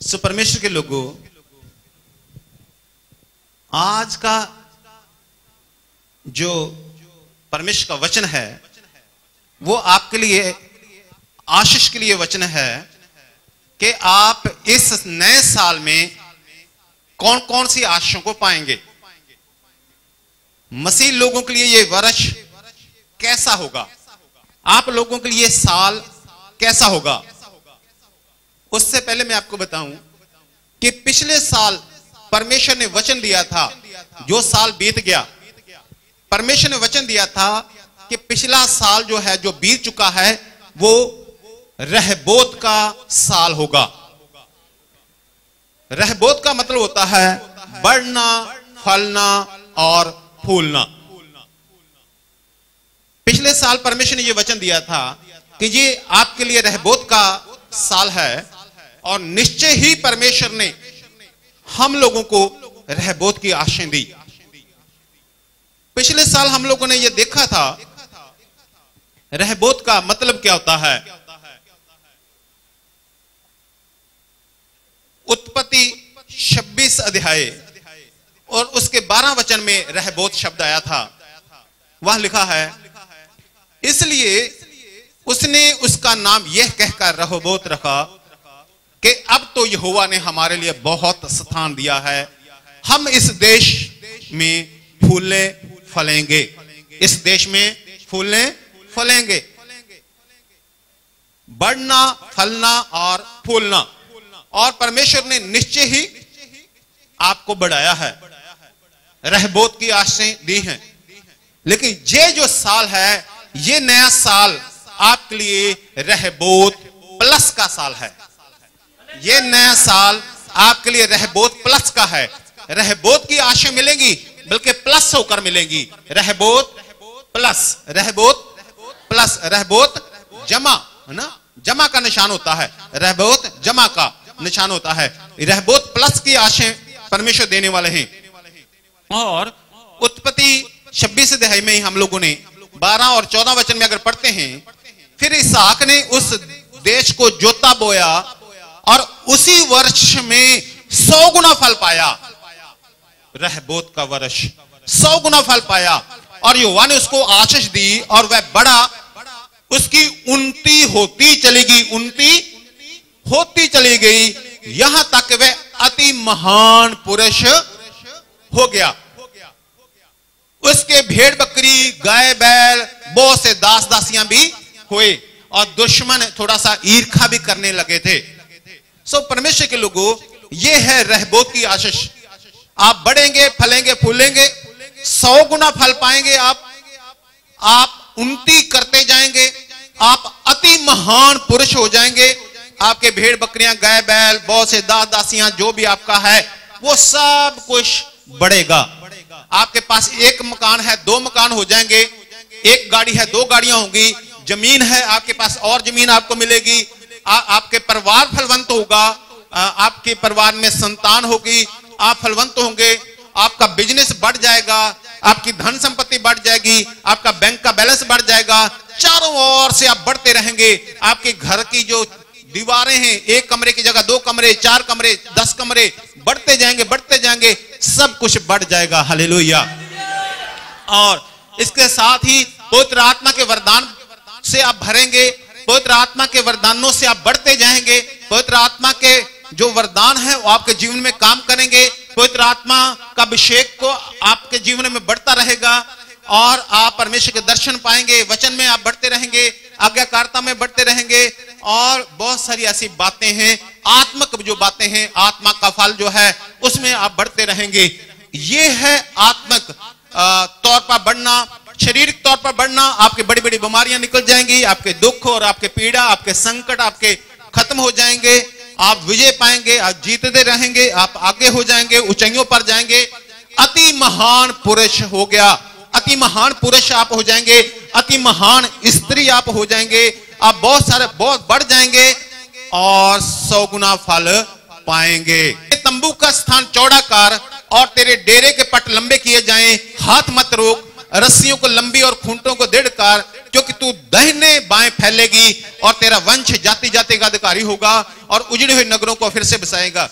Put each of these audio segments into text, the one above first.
सो परमेश्वर के लोगों, आज का जो परमेश्वर का वचन है वो आपके लिए आशीष के लिए वचन है कि आप इस नए साल में कौन कौन सी आशीषों को पाएंगे। मसीह लोगों के लिए ये वर्ष कैसा होगा, आप लोगों के लिए साल कैसा होगा। उससे पहले मैं आपको बताऊं कि पिछले साल परमेश्वर ने वचन दिया था, जो साल बीत गया, परमेश्वर ने वचन दिया था कि पिछला साल जो है, जो बीत चुका है, वो रहबोत का साल होगा। रहबोत का मतलब होता है बढ़ना, फलना और फूलना। पिछले साल परमेश्वर ने यह वचन दिया था कि ये आपके लिए रहबोत का साल है, और निश्चय ही परमेश्वर ने हम लोगों को रहबोत की आशीष दी। पिछले साल हम लोगों ने यह देखा था रहबोत का मतलब क्या होता है। उत्पत्ति 26 अध्याय और उसके 12 वचन में रहबोत शब्द आया था। वहां लिखा है, इसलिए उसने उसका नाम यह कहकर रहबोत रखा कि अब तो यहोवा ने हमारे लिए बहुत स्थान दिया है, हम इस देश में फूले फलेंगे, इस देश में फूले फलेंगे। बढ़ना, फलना और फूलना, और परमेश्वर ने निश्चय ही आपको बढ़ाया है, रहबोत की आशीषें दी हैं। लेकिन ये जो साल है, ये नया साल आपके लिए रहबोत प्लस का साल है। ये नया साल आपके लिए रहबोत प्लस का है। रहबोत की आशीष मिलेंगी, बल्कि प्लस होकर मिलेंगी। रहबोत प्लस, रहबोत प्लस, रहबोत जमा है ना, जमा का निशान होता है, रहबोत जमा का निशान होता है। रहबोत प्लस की आशीष परमेश्वर देने वाले हैं। और उत्पत्ति 26 अध्याय में ही हम लोगों ने 12 और 14 वचन में अगर पढ़ते हैं, फिर इसहाक ने उस देश को जोता बोया और उसी वर्ष में 100 गुना फल पाया। रहबोत का वर्ष 100 गुना फल पाया, और यहोवा ने उसको आशीष दी, और वह बड़ा, उसकी उन्नति होती चली गई, उन्नति होती चली गई, यहां तक वह अति महान पुरुष हो गया। उसके भेड़ बकरी, गाय बैल, बहुत से दास दासियां भी हुए, और दुश्मन थोड़ा सा ईर्खा भी करने लगे थे। सो परमेश्वर के लोगों, ये है रहबोत की आशीष। आप बढ़ेंगे, फलेंगे, फूलेंगे, 100 गुना फल पाएंगे। आप उन्नति करते जाएंगे, आप अति महान पुरुष हो जाएंगे। आपके भेड़ बकरियां, गाय बैल, बहुत से दास दासियां, जो भी आपका है, वो सब कुछ बढ़ेगा। आपके पास एक मकान है, 2 मकान हो जाएंगे। एक गाड़ी है, 2 गाड़ियां होंगी। जमीन है आपके पास, और जमीन आपको मिलेगी। आपके परिवार फलवंत होगा, आपके परिवार में संतान होगी, आप फलवंत होंगे। आपका बिजनेस बढ़ जाएगा, आपकी धन संपत्ति बढ़ जाएगी, आपका बैंक का बैलेंस बढ़ जाएगा। चारों ओर से आप बढ़ते रहेंगे। आपके घर की जो दीवारें हैं, 1 कमरे की जगह 2 कमरे, 4 कमरे, 10 कमरे, बढ़ते जाएंगे, बढ़ते जाएंगे, सब कुछ बढ़ जाएगा। हालेलुया। और इसके साथ ही पवित्र आत्मा के वरदान से आप भरेंगे, पवित्र आत्मा के वरदानों से आप बढ़ते जाएंगे। पवित्र आत्मा के जो वरदान है वो आपके जीवन में काम करेंगे। पवित्र आत्मा का अभिषेक को आपके जीवन में बढ़ता रहेगा, और आप परमेश्वर के दर्शन पाएंगे। वचन में आप बढ़ते रहेंगे, आज्ञाकारिता में बढ़ते रहेंगे, और बहुत सारी ऐसी बातें हैं, आत्मिक जो बातें हैं, आत्मा का फल जो है, उसमें आप बढ़ते रहेंगे। ये है आत्मिक तौर पर बढ़ना। शारीरिक तौर पर बढ़ना, आपकी बड़ी बड़ी बीमारियां निकल जाएंगी, आपके दुख और आपके पीड़ा, आपके संकट आपके खत्म हो जाएंगे। आप विजय पाएंगे, आप जीतते रहेंगे, आप आगे हो जाएंगे, ऊंचाइयों पर जाएंगे। अति महान पुरुष हो गया, अति महान पुरुष आप हो जाएंगे, अति महान स्त्री आप हो जाएंगे। आप बहुत बढ़ जाएंगे, और 100 गुना फल पाएंगे। तंबू का स्थान चौड़ा कर, और तेरे डेरे के पट लंबे किए जाएं। हाथ मत रोक, रस्सियों को लंबी और खूंटों को दृढ़ कर, क्योंकि तू दाहिने बाएं फैलेगी और तेरा वंश जाति जाति का अधिकारी होगा और उजड़े हुए नगरों को फिर से बसाएगा।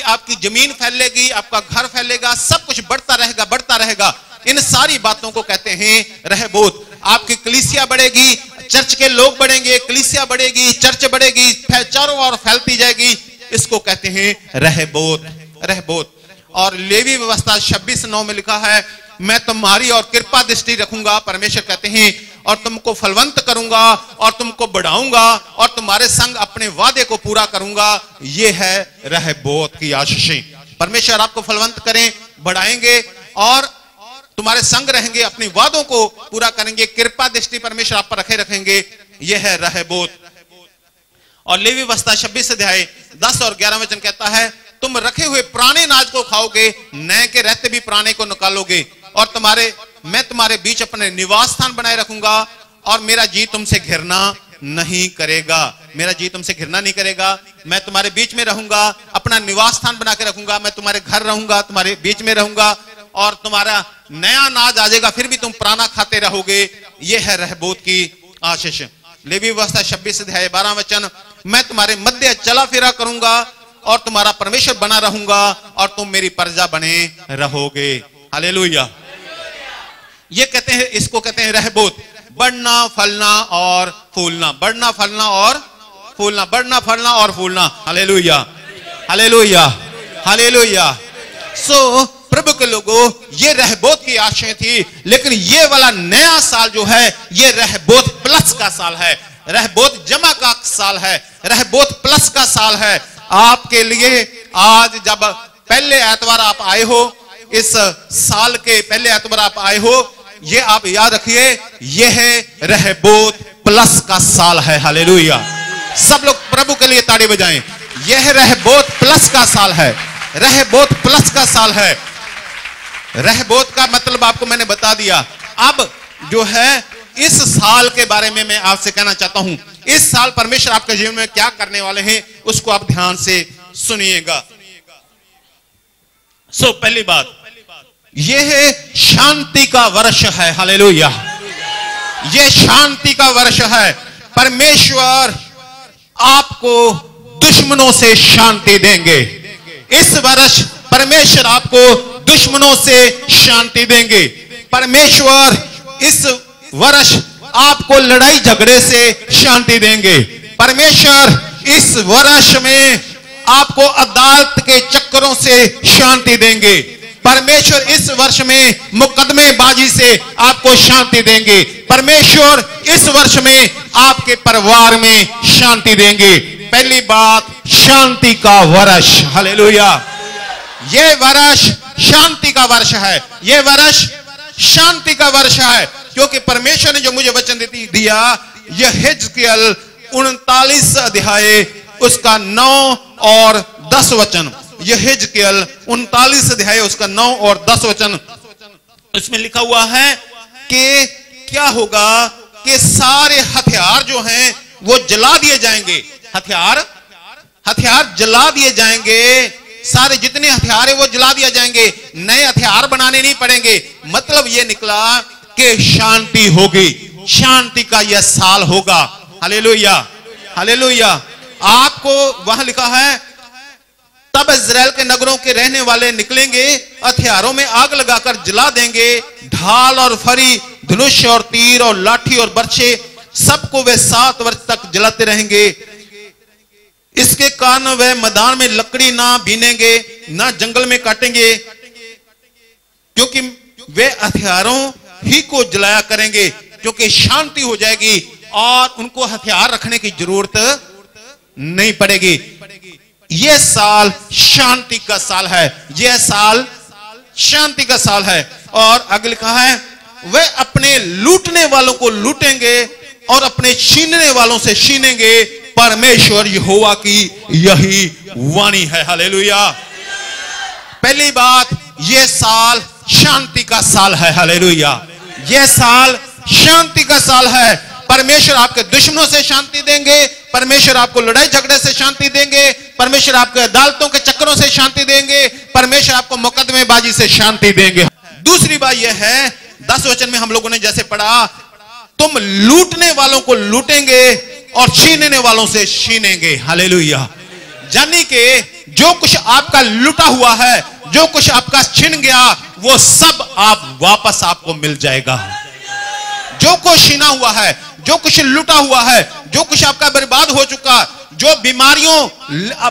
आपकी जमीन फैलेगी, आपका घर फैलेगा, सब कुछ बढ़ता रहेगा, बढ़ता रहेगा। इन सारी बातों को कहते हैं रहबोत। आपकी कलीसिया बढ़ेगी, चर्च के लोग बढ़ेंगे, कलीसिया बढ़ेगी, चर्च बढ़ेगी, चारों ओर फैलती जाएगी। इसको कहते हैं रहबोत, रहबोत। और लेवी व्यवस्था 26:9 में लिखा है, मैं तुम्हारी और कृपा दृष्टि रखूंगा, परमेश्वर कहते हैं, और तुमको फलवंत करूंगा और तुमको बढ़ाऊंगा और तुम्हारे संग अपने वादे को पूरा करूंगा। यह है रहबोत की आशीषें। परमेश्वर आपको फलवंत करें, बढ़ाएंगे और तुम्हारे संग रहेंगे, अपने वादों को पूरा करेंगे, कृपा दृष्टि परमेश्वर आप पर रखेंगे। यह है रहबोत। और लेवी व्यवस्था 26 अध्याय 10 और 11 वचन कहता है, तुम रखे हुए पुराने अनाज को खाओगे, नए के रहते भी पुराने को निकालोगे, और मैं तुम्हारे बीच अपने निवास स्थान बनाए रखूंगा, और मेरा जी तुमसे घिरना नहीं करेगा। मेरा जी तुमसे घिरना नहीं करेगा। मैं तुम्हारे बीच में रहूंगा, अपना निवास स्थान बना के रखूंगा, मैं तुम्हारे घर रहूंगा, तुम्हारे बीच में रहूंगा, और तुम्हारा नया अनाज आ जाएगा, फिर भी तुम पुराना खाते रहोगे। यह है रहबोत की आशीष। लेवी व्यवस्था 26 अध्याय 12 वचन, मैं तुम्हारे मध्य चला फिरा करूंगा और तुम्हारा परमेश्वर बना रहूंगा और तुम मेरी प्रजा बने रहोगे। हालेलुया। ये कहते हैं, इसको कहते हैं रहबोत। बढ़ना, फलना और फूलना, बढ़ना, फलना और फूलना, बढ़ना, फलना और फूलना। Hallelujah, hallelujah, hallelujah. सो प्रभु के लोगों, ये रहबोत की आशाएं थी, लेकिन ये वाला नया साल जो है, ये रहबोत प्लस का साल है, रहबोत जमा का साल है, रहबोत प्लस का साल है आपके लिए। आज जब पहले एतवार आप आए हो, इस साल के पहले एतवार आप आए हो, ये आप याद रखिए, ये है रहबोत प्लस का साल है। हालेलुया। सब लोग प्रभु के लिए ताड़ी बजाएं। यह रहबोत प्लस का साल है, रहबोत प्लस का साल है। रहबोत का मतलब आपको मैंने बता दिया। अब जो है इस साल के बारे में मैं आपसे कहना चाहता हूं, इस साल परमेश्वर आपके जीवन में क्या करने वाले हैं, उसको आप ध्यान से सुनिएगा। पहली बात, यह है शांति का वर्ष है। हालेलुया। यह शांति का वर्ष है। परमेश्वर आपको दुश्मनों से शांति देंगे। इस वर्ष परमेश्वर आपको दुश्मनों से शांति देंगे। परमेश्वर इस वर्ष आपको लड़ाई झगड़े से शांति देंगे। परमेश्वर इस वर्ष में आपको अदालत के चक्करों से शांति देंगे। परमेश्वर इस वर्ष में मुकदमेबाजी से आपको शांति देंगे। परमेश्वर इस वर्ष में आपके परिवार में शांति देंगे। पहली बात, शांति का वर्ष। हालेलुया। यह वर्ष शांति का वर्ष है। यह वर्ष शांति का वर्ष है, क्योंकि परमेश्वर ने जो मुझे वचन दिया, यह हिजकिय्याल 39 अध्याय उसका 9 और 10 वचन, यह हिजकिय्याल 39 अध्याय उसका 9 और 10 वचन, इसमें लिखा हुआ है कि क्या होगा कि सारे हथियार जो हैं वो जला दिए जाएंगे। हथियार जला दिए जाएंगे। सारे जितने हथियार है वो जला दिया जाएंगे। नए हथियार बनाने नहीं पड़ेंगे। मतलब ये निकला कि शांति होगी। शांति का यह साल होगा। Hallelujah, hallelujah. आपको वहां लिखा है, तब इज़राइल के नगरों के रहने वाले निकलेंगे, हथियारों में आग लगाकर जला देंगे। ढाल और फरी, धनुष और तीर और लाठी और बर्छे, सबको वे 7 वर्ष तक जलाते रहेंगे। इसके कारण वे मैदान में लकड़ी ना बीनेंगे, ना जंगल में काटेंगे, क्योंकि वे हथियारों ही को जलाया करेंगे, क्योंकि शांति हो जाएगी और उनको हथियार रखने की जरूरत नहीं पड़ेगी। यह साल शांति का साल है। यह साल शांति का साल है। और आगे लिखा है, वे अपने लूटने वालों को लूटेंगे और अपने छीनने वालों से छीनेंगे। परमेश्वर यहोवा की यही वाणी है। हालेलुया। पहली बात, यह साल शांति का साल है। हालेलुया। यह साल शांति का साल है। परमेश्वर आपके दुश्मनों से शांति देंगे। परमेश्वर आपको लड़ाई झगड़े से शांति देंगे। परमेश्वर आपके अदालतों के चक्करों से शांति देंगे। परमेश्वर आपको मुकदमेबाजी से शांति देंगे। दूसरी बात यह है, 10 वचन में हम लोगों ने जैसे पढ़ा, तुम लूटने वालों को लूटेंगे और छीनने वालों से छीनेंगे। हालेलुया। यानी कि जो कुछ आपका लूटा हुआ है, जो कुछ आपका छिन गया, वो सब आप वापस आपको मिल जाएगा। जो कुछ छीना हुआ है, जो कुछ लूटा हुआ है, जो कुछ आपका बर्बाद हो चुका, जो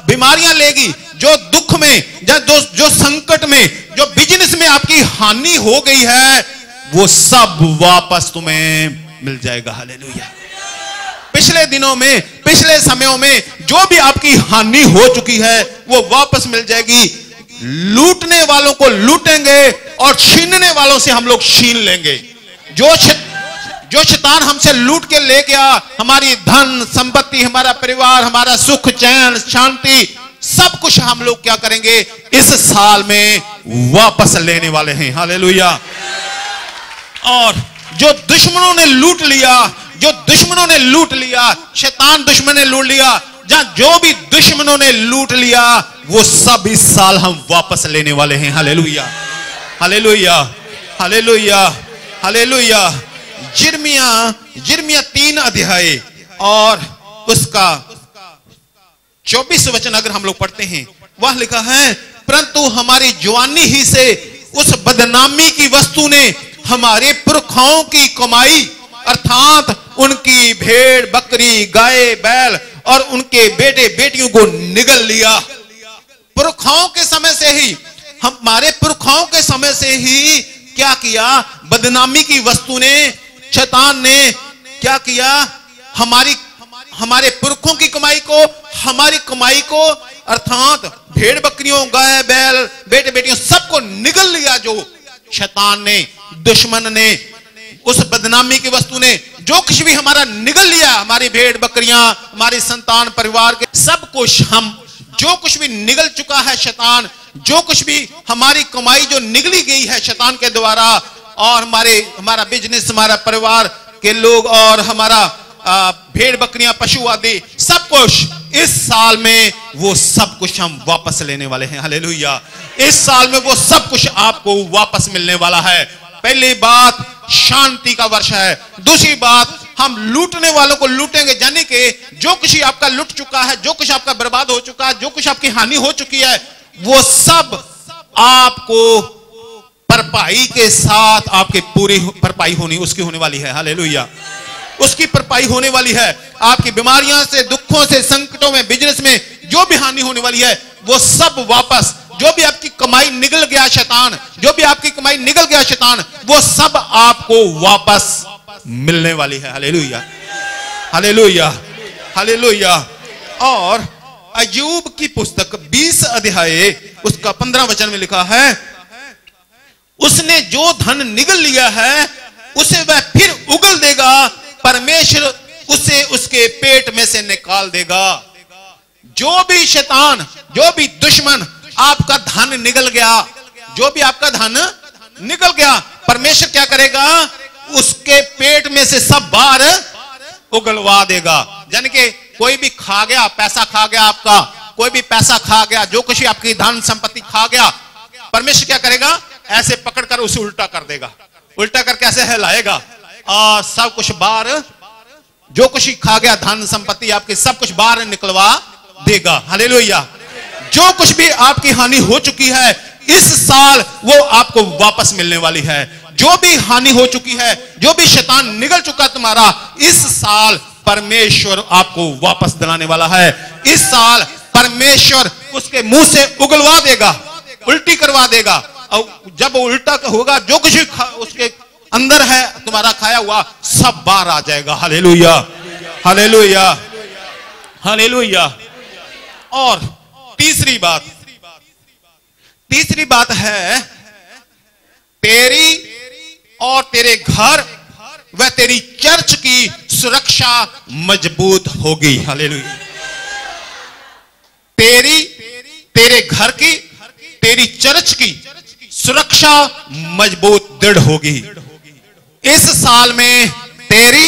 बीमारियां लेगी, जो दुख में, जो संकट में, जो बिजनेस में आपकी हानि हो गई है, वो सब वापस तुम्हें मिल जाएगा। हालेलुया। पिछले दिनों में, पिछले समयों में जो भी आपकी हानि हो चुकी है, वो वापस मिल जाएगी। लूटने वालों को लूटेंगे और छीनने वालों से हम लोग छीन लेंगे। जो शैतान हमसे लूट के ले गया, हमारी धन संपत्ति, हमारा परिवार, हमारा सुख चैन शांति, सब कुछ हम लोग क्या करेंगे, इस साल में वापस लेने वाले हैं। हालेलुया। और जो दुश्मनों ने लूट लिया, जो दुश्मनों ने लूट लिया, शैतान दुश्मन ने लूट लिया, जो भी दुश्मनों ने लूट लिया, वो सब इस साल हम वापस लेने वाले हैं। Hallelujah, hallelujah, hallelujah, hallelujah. यिर्मयाह 3 अध्याय और उसका 24 वचन अगर हम लोग पढ़ते हैं, वह लिखा है, परंतु हमारी जवानी ही से उस बदनामी की वस्तु ने हमारे पुरखाओं की कमाई अर्थात उनकी भेड़ बकरी गाय बैल और उनके बेटे बेटियों को निगल लिया। पुरखाओं के समय से ही, हमारे पुरखाओं के समय से ही क्या किया, बदनामी की वस्तु ने, शैतान ने क्या किया, हमारे पुरखों की कमाई को, हमारी कमाई को अर्थात भेड़ बकरियों गाय बैल बेटे बेटियों सबको निगल लिया। जो शैतान ने, दुश्मन ने, उस बदनामी की वस्तु ने जो कुछ भी हमारा निगल लिया, हमारी भेड़ बकरियां, हमारी संतान परिवार के सब कुछ, हम जो कुछ भी निगल चुका है शैतान, जो कुछ भी हमारी कमाई जो निगली गई है शैतान के द्वारा, और हमारा बिजनेस, हमारा परिवार के लोग और हमारा भेड़ बकरियां पशु आदि सब कुछ, इस साल में वो सब कुछ हम वापस लेने वाले हैं। हालेलुया। इस साल में वो सब कुछ आपको वापस मिलने वाला है। पहली बात, शांति का वर्ष है। दूसरी बात, हम लूटने वालों को लूटेंगे, यानी कि जो कुछ आपका लुट चुका है, जो कुछ आपका बर्बाद हो चुका है, जो कुछ आपकी हानि हो चुकी है, वो सब आपको भरपाई के साथ, आपकी पूरी भरपाई उसकी होने वाली है। हालेलुया। उसकी भरपाई होने वाली है। आपकी बीमारियां से, दुखों से, संकटों में, बिजनेस में जो भी हानि होने वाली है, वो सब वापस, जो भी आपकी कमाई निगल गया शैतान, जो भी आपकी कमाई निगल गया शैतान, वो सब आपको वापस मिलने वाली है। Hallelujah, hallelujah, hallelujah. और अय्यूब की पुस्तक 20 अध्याय उसका 15 वचन में लिखा है, उसने जो धन निगल लिया है उसे वह फिर उगल देगा, परमेश्वर उसे उसके पेट में से निकाल देगा। जो भी शैतान, जो भी दुश्मन आपका धन निगल गया, जो भी आपका धन निकल गया, परमेश्वर क्या करेगा, उसके पेट में से सब बाहर उगलवा देगा। यानी कि कोई भी खा गया, पैसा खा गया आपका, कोई भी पैसा खा गया, जो कुछ आपकी धन संपत्ति खा गया, परमेश्वर क्या करेगा, ऐसे पकड़कर उसे उल्टा कर देगा, उल्टा करके ऐसे हिलाएगा और सब कुछ बाहर, जो कुछ खा गया धन संपत्ति आपकी, सब कुछ बाहर निकलवा देगा। हालेलुया। जो कुछ भी आपकी हानि हो चुकी है, इस साल वो आपको वापस मिलने वाली है। जो भी हानि हो चुकी है, जो भी शैतान निगल चुका तुम्हारा, इस साल परमेश्वर आपको वापस दिलाने वाला है। इस साल परमेश्वर उसके मुंह से उगलवा देगा, उल्टी करवा देगा, और जब उल्टा होगा, जो कुछ उसके अंदर है तुम्हारा खाया हुआ, सब बाहर आ जाएगा। Hallelujah, hallelujah, hallelujah. और तीसरी बात है, तेरी और तेरे घर व तेरी चर्च की सुरक्षा मजबूत होगी। हालेलुया। तेरे घर की, तेरी चर्च की सुरक्षा मजबूत दृढ़ होगी। इस साल में तेरी,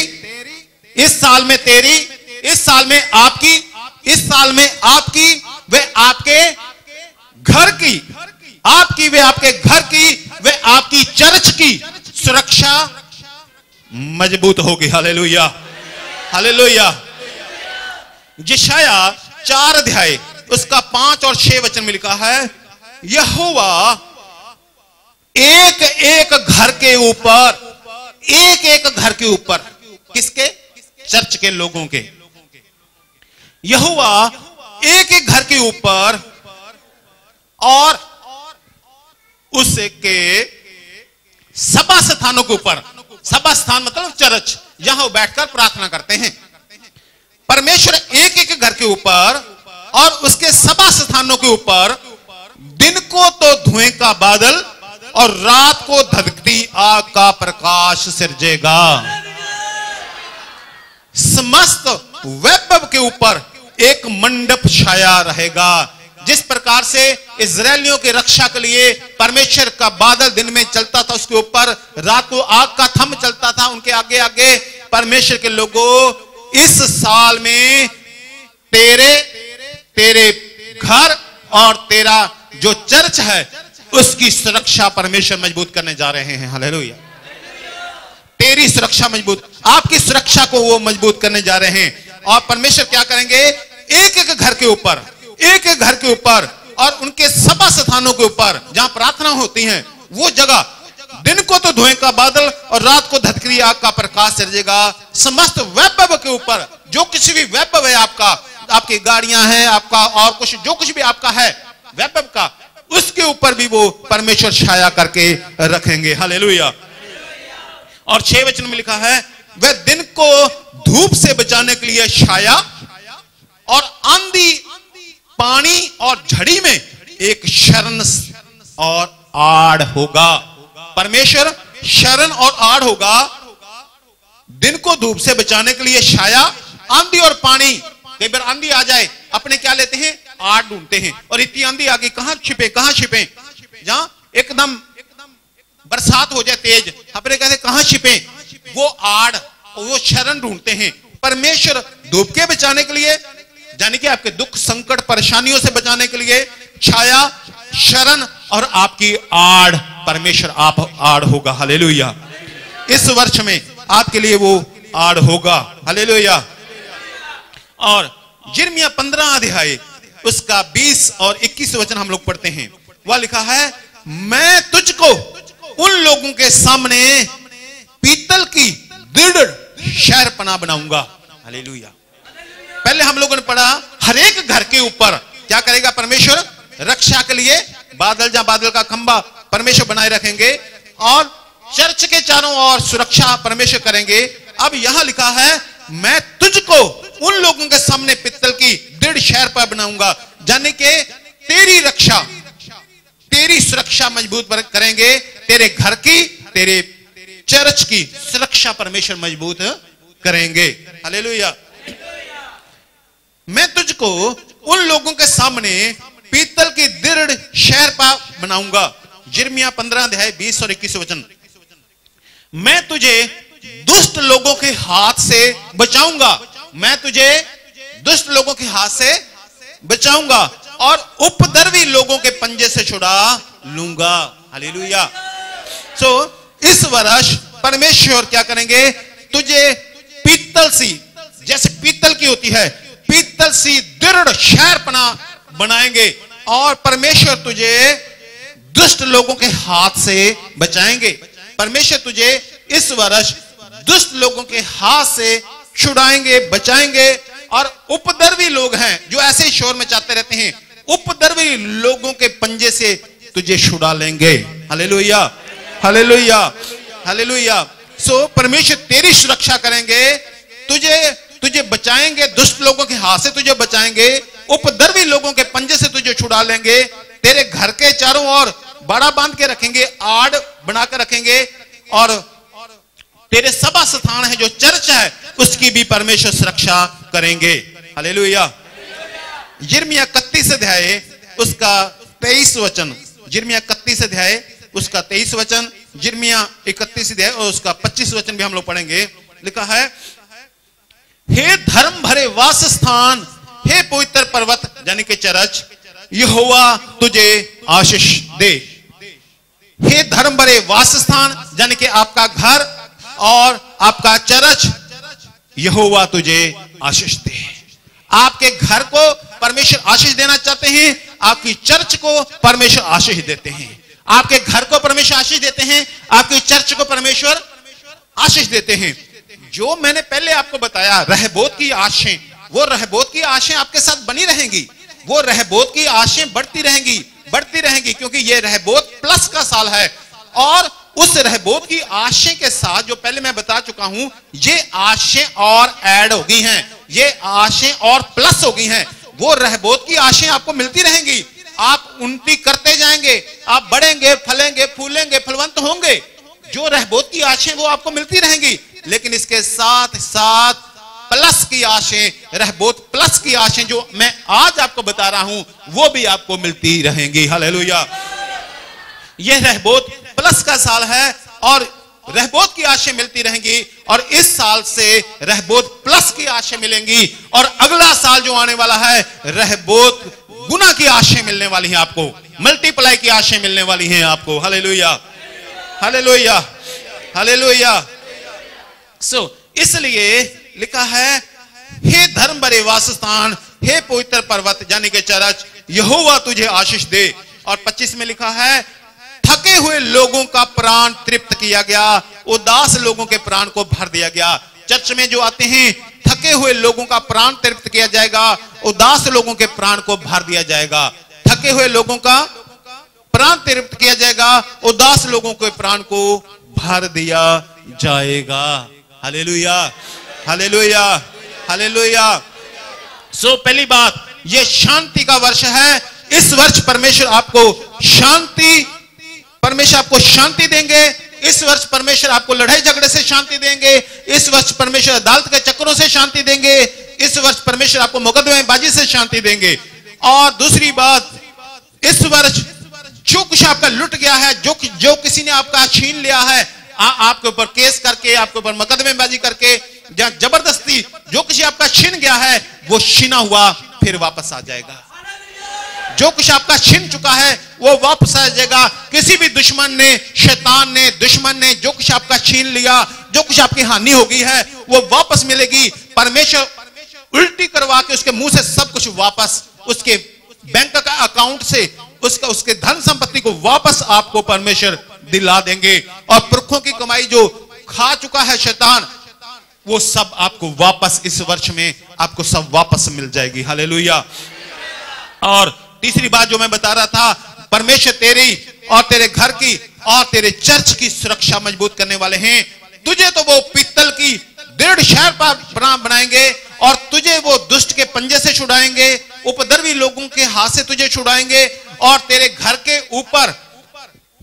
इस साल में तेरी, इस साल में आपकी, इस साल में आपकी वे आपके घर की, आपकी वे आपके घर की, वे आपकी चर्च की सुरक्षा मजबूत होगी। Hallelujah, hallelujah. यशाया 4 अध्याय उसका 5 और 6 वचन में लिखा है, यहोवा एक एक घर के ऊपर, एक एक घर के ऊपर, किसके? चर्च के लोगों के। यहोवा एक एक घर के ऊपर और उसके सभा स्थानों के ऊपर, सभा स्थान मतलब चर्च, जहां बैठकर प्रार्थना करते हैं। परमेश्वर एक एक घर के ऊपर और उसके सभा स्थानों के ऊपर दिन को तो धुएं का बादल और रात को धधकती आग का प्रकाश सिरजेगा। समस्त वैभव के ऊपर एक मंडप छाया रहेगा। जिस प्रकार से इजरायलियों की रक्षा के लिए परमेश्वर का बादल दिन में चलता था, उसके ऊपर रात को आग का थंब चलता था, उनके आगे आगे परमेश्वर के लोगों, इस साल में तेरे घर और तेरा जो चर्च है उसकी सुरक्षा परमेश्वर मजबूत करने जा रहे हैं। हालेलुया। तेरी सुरक्षा मजबूत, आपकी सुरक्षा को वो मजबूत करने जा रहे हैं। और परमेश्वर क्या करेंगे? एक एक घर के ऊपर, एक एक घर के ऊपर और उनके सभा स्थानों के ऊपर जहां प्रार्थना होती है, वो जगह दिन को तो धुएं का बादल और रात को धधकती आग का प्रकाश सिरजेगा। समस्त वैभव के ऊपर, जो किसी भी वैभव है आपका, आपकी गाड़ियां हैं, आपका और कुछ जो कुछ भी आपका है वैभव का, उसके ऊपर भी वो परमेश्वर छाया करके रखेंगे। हालेलुया। और 6 वचन में लिखा है, वह दिन को धूप से बचाने के लिए छाया और आंधी, पानी और झड़ी में एक शरण और आड़ होगा। परमेश्वर शरण और आड़ होगा। दिन को धूप से बचाने के लिए छाया, आंधी और पानी। कई बार आंधी आ जाए, अपने क्या लेते हैं? आड़ ढूंढते हैं। और इतनी आंधी आ गई, कहां छिपे, कहां छिपे? जहां एकदम बरसात हो जाए तेज, अपने कहते कहां छिपे? वो आड़, वो शरण ढूंढते हैं। परमेश्वर धूप के बचाने के लिए, यानी कि आपके दुख संकट परेशानियों से बचाने के लिए छाया, शरण और आपकी आड़, परमेश्वर आप आड़ होगा। हालेलुया। इस वर्ष में आपके लिए वो आड़ होगा। हालेलुया। और यिर्मयाह 15 अध्याय उसका 20 और 21 वचन हम लोग पढ़ते हैं। वह लिखा है, मैं तुझको उन लोगों के सामने पीतल की दृढ़ शहरपनाह बनाऊंगा। हालेलुया। पहले हम लोगों ने पढ़ा, हर एक घर के ऊपर क्या करेगा परमेश्वर? रक्षा के लिए बादल, जहां बादल का खंबा परमेश्वर बनाए रखेंगे और चर्च के चारों ओर सुरक्षा परमेश्वर करेंगे। अब यहां लिखा है, मैं तुझको उन लोगों के सामने पीतल की दृढ़ शहरपनाह बनाऊंगा, यानी कि तेरी रक्षा, तेरी सुरक्षा मजबूत करेंगे। तेरे घर की, तेरे चर्च की सुरक्षा परमेश्वर मजबूत करेंगे। हालेलुया। मैं तुझको उन लोगों के सामने पीतल की दृढ़ शहरपनाह बनाऊंगा। यिर्मयाह 15 अध्याय 20 और 21 वचन। मैं तुझे दुष्ट लोगों के हाथ से बचाऊंगा। मैं तुझे दुष्ट लोगों के हाथ से बचाऊंगा और उपद्रवी लोगों के पंजे से छुड़ा लूंगा। हालेलुया। सो इस वर्ष परमेश्वर क्या करेंगे? तुझे पीतल सी, जैसे पीतल की होती है, पीतल सी दृढ़ शहरपनाह बनाएंगे और परमेश्वर तुझे दुष्ट लोगों के हाथ से बचाएंगे। परमेश्वर तुझे इस वर्ष दुष्ट लोगों के हाथ से छुड़ाएंगे, बचाएंगे। और उपद्रवी लोग हैं जो ऐसे ही शोर में चाहते रहते हैं, उपद्रवी लोगों के पंजे से तुझे छुड़ा लेंगे। Hallelujah, hallelujah, hallelujah. सो परमेश्वर तेरी सुरक्षा करेंगे, तुझे बचाएंगे, दुष्ट लोगों के हाथ से तुझे बचाएंगे, उपद्रवी लोगों के पंजे से तुझे छुड़ा लेंगे। तेरे घर के चारों ओर बाड़ा बांध के रखेंगे, आड़ बनाकर रखेंगे और तेरे सभा स्थान है जो चर्च है उसकी भी परमेश्वर सुरक्षा करेंगे। हालेलुया। यिर्मयाह 31 अध्याय उसका 23 वचन, यिर्मयाह 31 अध्याय उसका 23 वचन, यिर्मयाह 31 अध्याय और उसका 25 वचन भी हम लोग पढ़ेंगे। लिखा है, हे धर्म भरे वास स्थान, हे पवित्र पर्वत यानी कि चर्च, यहोवा तुझे आशीष दे। हे धर्म भरे वासस्थान यानी कि आपका घर और आपका चर्च, यहोवा तुझे आशीष दे। आपके घर को परमेश्वर आशीष देना चाहते हैं, आपकी चर्च को परमेश्वर आशीष देते हैं। आपके घर को परमेश्वर आशीष देते हैं, आपकी चर्च को परमेश्वर आशीष देते हैं। जो मैंने पहले आपको बताया रहबोत की आशें, वो रहबोत की आशें आपके साथ बनी रहेंगी, वो रहबोत की आशें बढ़ती रहेंगी, क्योंकि ये रहबोत प्लस का साल है। और उस रहबोत की आशें के साथ जो पहले मैं बता चुका हूं, ये आशें और ऐड हो गई हैं, ये आशें और प्लस हो गई हैं। वो रहबोत की आशें आपको मिलती रहेंगी, आप उन्नति करते जाएंगे, आप बढ़ेंगे, फलेंगे, फूलेंगे, फलवंत होंगे। जो रहबोत की आशें वो आपको मिलती रहेंगी, लेकिन इसके साथ साथ प्लस की आशें, रहबोत प्लस की आशें जो मैं आज आपको बता रहा हूं, वो भी आपको मिलती रहेंगी। हालेलुया। यह रहबोत प्लस का साल है और रहबोत की आशें मिलती रहेंगी, और इस साल से रहबोत प्लस की आशें मिलेंगी, और अगला साल जो आने वाला है रहबोत गुना की आशें मिलने वाली हैं आपको, मल्टीप्लाई की आशें मिलने वाली हैं आपको। Hallelujah, hallelujah, hallelujah. इसलिए लिखा है, हे धर्म भरे वासस्थान, हे पवित्र पर्वत यानी कि चर्च, यहोवा तुझे आशीष दे। और 25 में लिखा है, थके हुए लोगों का प्राण तृप्त किया गया, उदास लोगों के प्राण को भर दिया गया। चर्च में जो आते हैं, थके हुए लोगों का प्राण तृप्त किया जाएगा, उदास लोगों के प्राण को भर दिया जाएगा। थके हुए लोगों का प्राण तृप्त किया जाएगा, उदास लोगों के प्राण को भर दिया जाएगा। Hallelujah, hallelujah, hallelujah. पहली बात, यह शांति का वर्ष है। इस वर्ष परमेश्वर आपको शांति देंगे। इस वर्ष परमेश्वर आपको लड़ाई झगड़े से शांति देंगे। इस वर्ष परमेश्वर अदालत के चक्रों से शांति देंगे। इस वर्ष परमेश्वर आपको मुकदमेबाजी से शांति देंगे। और दूसरी बात, इस वर्ष जो कुछ आपका लुट गया है, जो किसी ने आपका छीन लिया है, आपके ऊपर केस करके, आपके ऊपर मुकदमेबाजी करके, जबरदस्ती जो कुछ आपका छीन गया है, वो छीना हुआ फिर वापस आ जाएगा। जो कुछ आपका छीन चुका है वो वापस आ जाएगा। किसी भी दुश्मन ने, शैतान ने, दुश्मन ने जो कुछ आपका छीन लिया, जो कुछ आपकी हानि हो गई है, वो वापस मिलेगी। परमेश्वर उल्टी करवा के उसके मुंह से सब कुछ वापस, उसके बैंक का अकाउंट से उसके धन संपत्ति को वापस आपको परमेश्वर दिला देंगे। और पुरखों की कमाई जो खा चुका है शैतान, वो सब आपको वापस इस वर्ष में आपको सब वापस मिल जाएगी। हालेलुया। और तीसरी बात जो मैं बता रहा था, परमेश्वर तेरी और तेरे घर की और तेरे चर्च की सुरक्षा मजबूत करने वाले हैं। तुझे तो वो पीतल की दृढ़ शहर पर बनाएंगे, और तुझे वो दुष्ट के पंजे से छुड़ाएंगे, उपद्रवी लोगों के हाथ से तुझे छुड़ाएंगे। और तेरे घर के ऊपर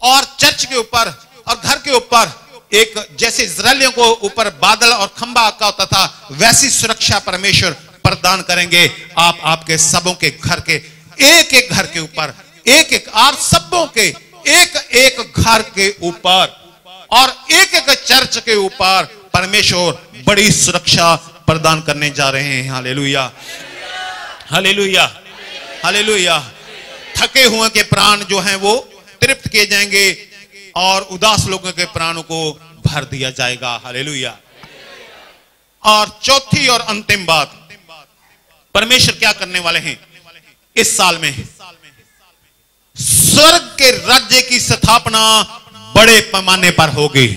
और चर्च के ऊपर और घर के ऊपर एक, जैसे इजरायलियों को ऊपर बादल और खंबा का होता था, वैसी सुरक्षा परमेश्वर प्रदान करेंगे। आपके सबों के घर के एक एक घर के ऊपर, एक एक आप सबों के एक एक घर के ऊपर और एक एक चर्च के ऊपर परमेश्वर बड़ी सुरक्षा प्रदान करने जा रहे हैं। Hallelujah, hallelujah, hallelujah. थके हुए के प्राण जो हैं वो तृप्त किए जाएंगे, और उदास लोगों के प्राणों को भर दिया जाएगा। हालेलुया। और चौथी और अंतिम बात, परमेश्वर क्या करने वाले हैं इस साल में? स्वर्ग के राज्य की स्थापना बड़े पैमाने पर होगी।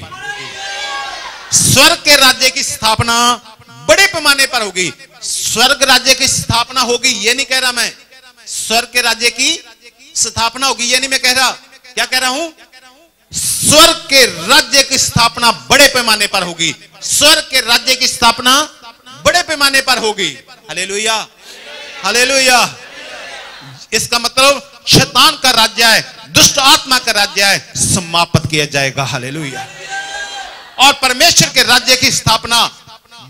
स्वर्ग के राज्य की स्थापना बड़े पैमाने पर होगी। स्वर्ग राज्य की स्थापना होगी ये नहीं कह रहा मैं, स्वर्ग के राज्य की स्थापना होगी ये नहीं मैं कह रहा। क्या कह रहा हूं? स्वर्ग के राज्य की स्थापना बड़े पैमाने पर होगी। स्वर्ग के राज्य की स्थापना बड़े पैमाने पर होगी। Hallelujah, hallelujah. इसका मतलब शैतान का राज्य है, दुष्ट आत्मा का राज्य है, समाप्त किया जाएगा। हालेलुया। और परमेश्वर के राज्य की स्थापना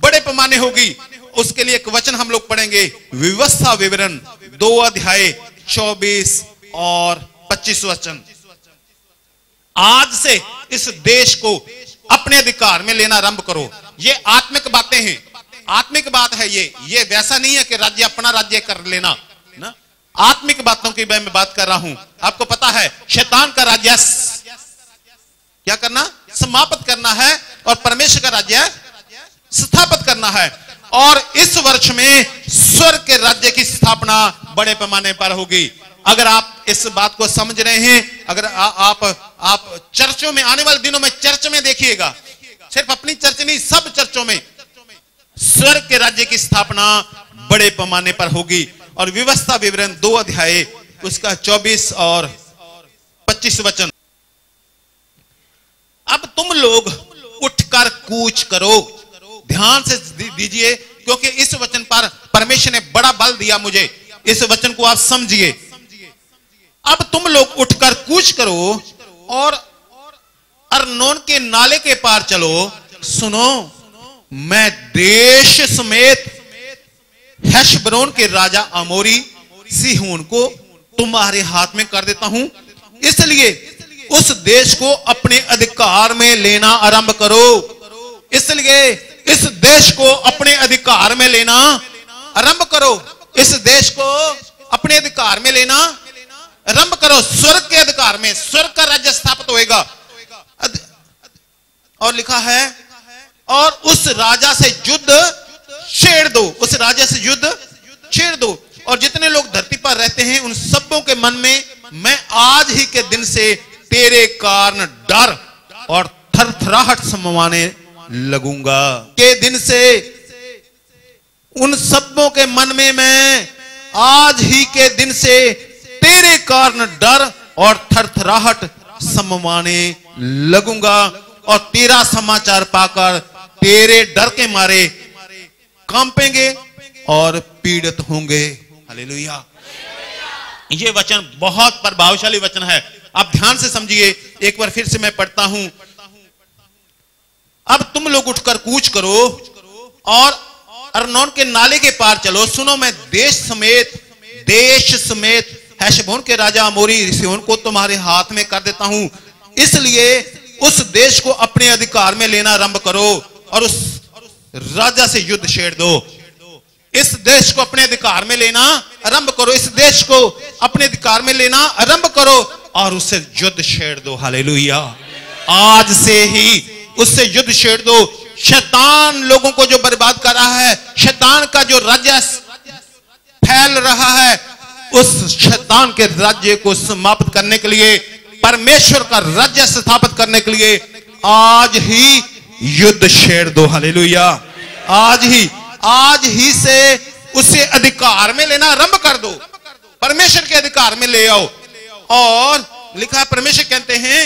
बड़े पैमाने होगी। उसके लिए एक वचन हम लोग पढ़ेंगे, व्यवस्था विवरण 2 अध्याय 24 और 25 वचन। आज से इस देश को अपने अधिकार में लेना आरंभ करो। ये आत्मिक बातें हैं, आत्मिक बात है ये वैसा नहीं है कि राज्य अपना राज्य कर लेना ना। आत्मिक बातों की मैं बात कर रहा हूं। आपको पता है शैतान का राज्य समाप्त करना है और परमेश्वर का राज्य स्थापित करना है। और इस वर्ष में स्वर्ग के राज्य की स्थापना बड़े पैमाने पर होगी। अगर आप इस बात को समझ रहे हैं, अगर आप चर्चों में आने वाले दिनों में चर्च में देखिएगा, सिर्फ अपनी चर्च नहीं, सब चर्चों में स्वर्ग के राज्य की स्थापना बड़े पैमाने पर होगी। और व्यवस्था विवरण 2 अध्याय उसका 24 और 25 वचन। अब तुम लोग उठकर कूच करो। ध्यान से दीजिए, क्योंकि इस वचन पर परमेश्वर ने बड़ा बल दिया मुझे। इस वचन को आप समझिए। अब तुम लोग उठकर कूच करो और अर्नोन के नाले के पार चलो। सुनो, मैं देश समेत हेशबोन के राजा अमोरी सीहोन को तुम्हारे हाथ में कर देता हूं, इसलिए उस देश को अपने अधिकार में लेना आरंभ करो। इसलिए इस देश को अपने अधिकार में लेना आरंभ करो। इस देश को अपने अधिकार में लेना आरंभ करो। स्वर्ग के अधिकार में, स्वर्ग का राज्य स्थापित होएगा। और लिखा है, और उस राजा से युद्ध छेड़ दो। उस राजा से युद्ध छेड़ दो। और जितने लोग धरती पर रहते हैं उन सबों के मन में मैं आज ही के दिन से तेरे कारण डर और थरथराहट समवाने लगूंगा। के दिन से उन सबों के मन में मैं आज ही के दिन से तेरे कारण डर और थरथराहट समवाने लगूंगा। और तेरा समाचार पाकर तेरे डर के मारे कांपेंगे और पीड़ित होंगे। हालेलुया। ये वचन बहुत प्रभावशाली वचन है। आप ध्यान से समझिए। एक बार फिर से मैं पढ़ता हूं। अब तुम लोग उठकर कूच करो और अर्नोन के नाले के पार चलो। सुनो, मैं देश समेत हेशबोन के राजा अमोरी सीहोन को तुम्हारे हाथ में कर देता हूं, इसलिए उस देश को अपने अधिकार में लेना आरंभ करो और उस राजा से युद्ध छेड़ दो। इस देश को अपने अधिकार में लेना आरंभ करो। इस देश को अपने अधिकार में लेना आरंभ करो और उससे युद्ध छेड़ दो। हालेलुया। आज से ही उससे युद्ध छेड़ दो। शैतान लोगों को जो बर्बाद कर रहा है, शैतान का जो राज्य फैल रहा है, उस शैतान के राज्य को समाप्त करने के लिए, परमेश्वर का राज्य स्थापित करने के लिए आज ही युद्ध छेड़ दो। हालेलुया। आज ही से उसे अधिकार में लेना आरंभ कर दो। परमेश्वर के अधिकार में ले आओ। और लिखा है, परमेश्वर कहते हैं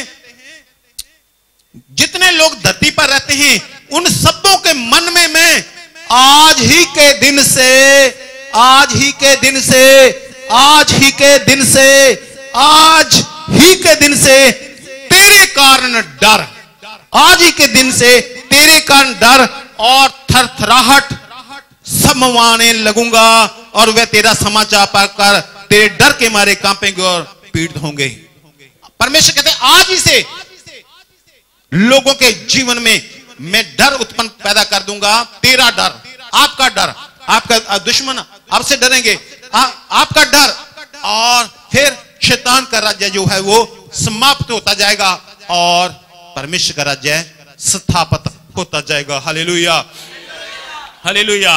जितने लोग धरती पर रहते हैं उन सबों के मन में मैं आज ही के दिन से तेरे कारण डर, आज ही के दिन से तेरे कारण डर और थरथराहट समवाने लगूंगा और वे तेरा समाचार पाकर तेरे डर के मारे कांपेंगे और पीड़ित होंगे। परमेश्वर कहते हैं आज ही से लोगों के जीवन में मैं डर उत्पन्न पैदा कर दूंगा। तेरा डर, आपका डर, आपका दुश्मन आपसे डरेंगे, आपका डर, और फिर शैतान का राज्य जो है वो समाप्त होता जाएगा और परमेश्वर का राज्य स्थापित होता जाएगा। Hallelujah, hallelujah.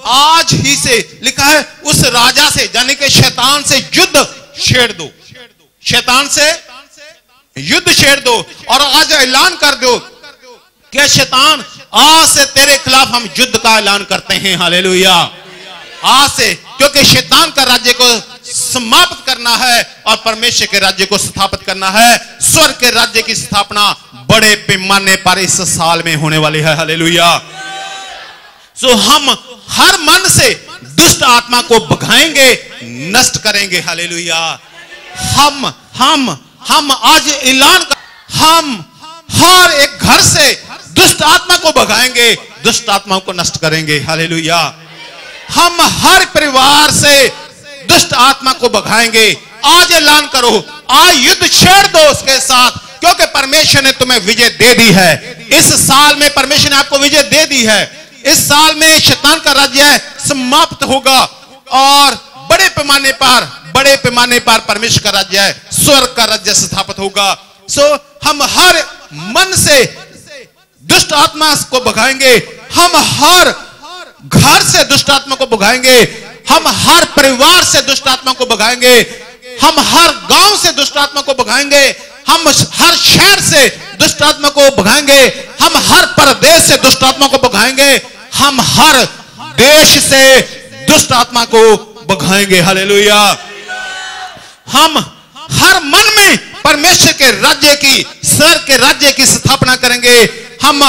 आज ही से लिखा है उस राजा से, यानी कि शैतान से युद्ध छेड़ दो। शैतान से युद्ध छेड़ दो और आज ऐलान कर दो कि शैतान, आज से तेरे खिलाफ हम युद्ध का ऐलान करते हैं। हालेलुया। आज से, क्योंकि शैतान का राज्य को समाप्त करना है और परमेश्वर के राज्य को स्थापित करना है। स्वर्ग के राज्य की स्थापना बड़े पैमाने पर इस साल में होने वाली है। हालेलुया। हम हर मन से दुष्ट आत्मा को भगाएंगे, नष्ट करेंगे। हालेलुया। हम आज ऐलान कर, हम हर एक घर से दुष्ट आत्मा को भगाएंगे, दुष्ट आत्माओं को नष्ट करेंगे। हालेलुया। हम हर परिवार से दुष्ट आत्मा को भगाएंगे। आज ऐलान करो, आज युद्ध छेड़ दो उसके साथ, क्योंकि परमेश्वर ने तुम्हें विजय दे दी है। इस साल में परमेश्वर ने आपको विजय दे दी है। इस साल में शैतान का राज्य समाप्त होगा और बड़े पैमाने पर परमेश्वर का राज्य, स्वर्ग का राज्य स्थापित होगा। हम हर मन से दुष्ट आत्मा को भगाएंगे, हम हर घर से दुष्ट आत्मा को भगाएंगे, हम हर परिवार से दुष्ट आत्मा को भगाएंगे, हम हर गांव से दुष्ट आत्मा को भगाएंगे, हम हर शहर से दुष्ट आत्मा को भगाएंगे, हम हर प्रदेश से दुष्ट आत्मा को भगाएंगे, हम हर देश से दुष्ट आत्मा को भगाएंगे। हालेलुया। हम हर मन में परमेश्वर के राज्य की, स्वर्ग के राज्य की स्थापना करेंगे, हम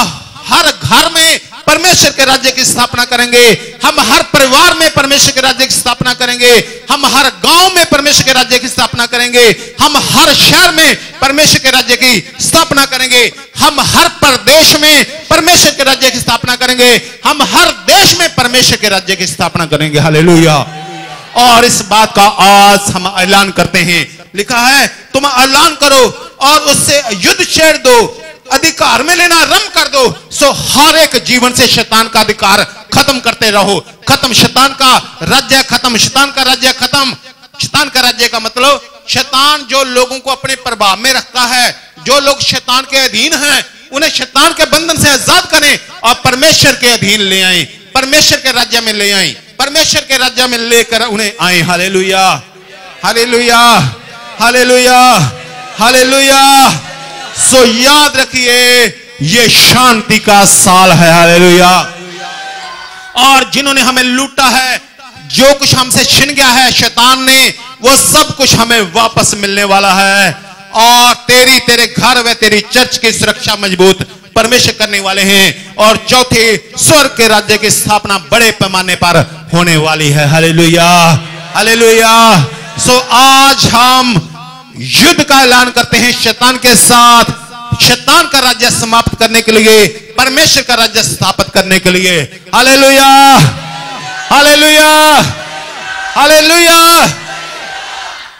हर घर में परमेश्वर के राज्य की स्थापना करेंगे, हम हर परिवार में परमेश्वर के राज्य की स्थापना करेंगे, हम हर गांव में परमेश्वर के राज्य की स्थापना करेंगे, हम हर शहर में परमेश्वर के राज्य की स्थापना करेंगे, हम हर प्रदेश में परमेश्वर के राज्य की स्थापना करेंगे, हम हर देश में परमेश्वर के राज्य की स्थापना करेंगे। हालेलुया। और इस बात का आज हम ऐलान करते हैं, लिखा है तुम ऐलान करो और उससे युद्ध छेड़ दो, अधिकार में लेना आरंभ कर दो। सो हर एक जीवन से शैतान का अधिकार खत्म करते रहो। खत्म शैतान का राज्य, खत्म शैतान का राज्य, खत्म शैतान का राज्य का मतलब शैतान जो लोगों को अपने प्रभाव में रखता है, जो लोग शैतान के अधीन हैं, उन्हें शैतान के बंधन से आजाद करें और परमेश्वर के अधीन ले आए, परमेश्वर के राज्य में ले आए, परमेश्वर के राज्य में लेकर उन्हें आए। Hallelujah, hallelujah, hallelujah, hallelujah. So याद रखिए ये शांति का साल है। हालेलुया। और जिन्होंने हमें लूटा है, जो कुछ हमसे छिन गया है शैतान ने, वो सब कुछ हमें वापस मिलने वाला है। और तेरे घर व तेरी चर्च की सुरक्षा मजबूत परमेश्वर करने वाले हैं। और चौथे, स्वर्ग के राज्य की स्थापना बड़े पैमाने पर होने वाली है। Hallelujah, hallelujah. सो आज हम युद्ध का ऐलान करते हैं शैतान के साथ, शैतान का राज्य समाप्त करने के लिए, परमेश्वर का राज्य स्थापित करने के लिए। Hallelujah, hallelujah, hallelujah.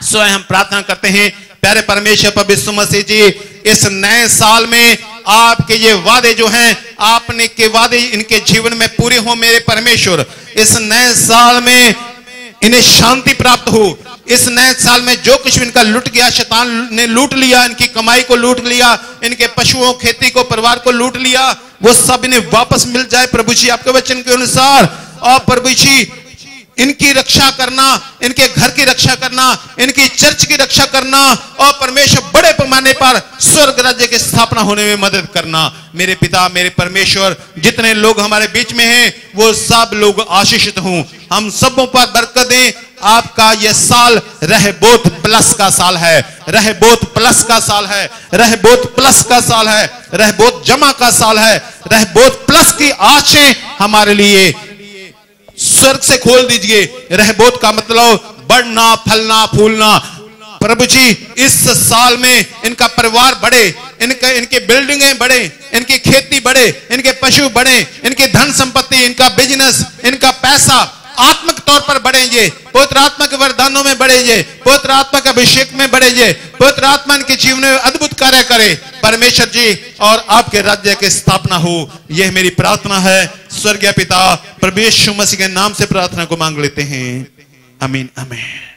सो हम प्रार्थना करते हैं प्यारे परमेश्वर पवित्र यीशु मसीह जी, इस नए साल में आपके ये वादे जो हैं, आपने के वादे इनके जीवन में पूरे हो मेरे परमेश्वर। इस नए साल में इन्हें शांति प्राप्त हो। इस नए साल में जो कुछ इनका लूट गया, शैतान ने लूट लिया, इनकी कमाई को लूट लिया, इनके पशुओं, खेती को, परिवार को लूट लिया, वो सब इन्हें वापस मिल जाए प्रभु जी आपके वचन के अनुसार। और प्रभु जी इनकी रक्षा करना, इनके घर की रक्षा करना, इनकी चर्च की रक्षा करना, और परमेश्वर बड़े पैमाने पर स्वर्ग राज्य की स्थापना होने में मदद करना। मेरे पिता, मेरे परमेश्वर, जितने लोग हमारे बीच में हैं वो सब लोग आशीषित हों। हम सबों पर बरकत दें। आपका यह साल रहबोत प्लस का साल है, रहबोत प्लस का साल है, रहबोत प्लस का साल है, रहबोत जमा का साल है। रहबोत प्लस की आंखें हमारे लिए स्वर्ग से खोल दीजिए। रहबोत का मतलब बढ़ना, फलना, फूलना। प्रभु जी इस साल में इनका परिवार बढ़े, इनके बिल्डिंगें बढ़े, इनकी खेती बढ़े, इनके पशु बढ़े, इनकी धन संपत्ति, इनका बिजनेस, इनका पैसा आत्मिक तौर पर बढ़ेंगे, पवित्र आत्मा के वरदानों में बढ़ेंगे, पवित्र आत्मा के अभिषेक में बढ़ेंगे, पवित्र आत्मा इनके जीवन में अद्भुत कार्य करे परमेश्वर जी, और आपके राज्य की स्थापना हो। यह मेरी प्रार्थना है। स्वर्गीय पिता प्रभु यीशु मसीह के नाम से प्रार्थना को मांग लेते हैं। आमीन, आमीन।